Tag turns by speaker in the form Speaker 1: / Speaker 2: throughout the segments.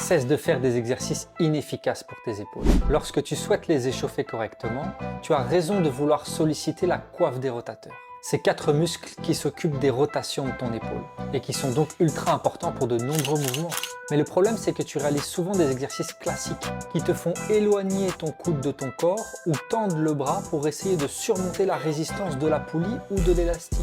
Speaker 1: Cesse de faire des exercices inefficaces pour tes épaules. Lorsque tu souhaites les échauffer correctement, tu as raison de vouloir solliciter la coiffe des rotateurs. Ces 4 muscles qui s'occupent des rotations de ton épaule et qui sont donc ultra importants pour de nombreux mouvements. Mais le problème, c'est que tu réalises souvent des exercices classiques qui te font éloigner ton coude de ton corps ou tendre le bras pour essayer de surmonter la résistance de la poulie ou de l'élastique,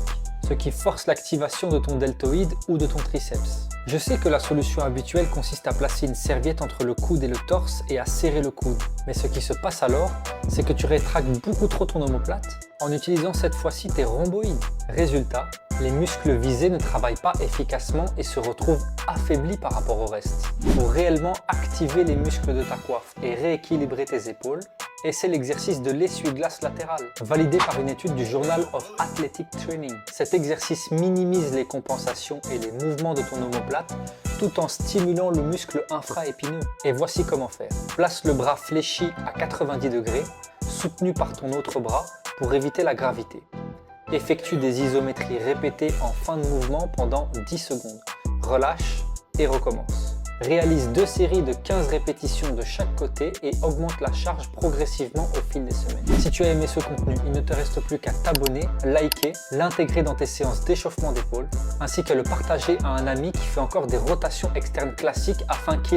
Speaker 1: ce qui force l'activation de ton deltoïde ou de ton triceps. Je sais que la solution habituelle consiste à placer une serviette entre le coude et le torse et à serrer le coude. Mais ce qui se passe alors, c'est que tu rétractes beaucoup trop ton omoplate en utilisant cette fois-ci tes rhomboïdes. Résultat, les muscles visés ne travaillent pas efficacement et se retrouvent affaiblis par rapport au reste. Pour réellement activer les muscles de ta coiffe et rééquilibrer tes épaules, essaie l'exercice de l'essuie-glace latéral, validé par une étude du Journal of Athletic Training. Cet exercice minimise les compensations et les mouvements de ton omoplate tout en stimulant le muscle infraépineux. Et voici comment faire. Place le bras fléchi à 90 degrés, soutenu par ton autre bras pour éviter la gravité. Effectue des isométries répétées en fin de mouvement pendant 10 secondes. Relâche et recommence. Réalise 2 séries de 15 répétitions de chaque côté et augmente la charge progressivement au fil des semaines. Si tu as aimé ce contenu, il ne te reste plus qu'à t'abonner, liker, l'intégrer dans tes séances d'échauffement d'épaule, ainsi qu'à le partager à un ami qui fait encore des rotations externes classiques afin qu'il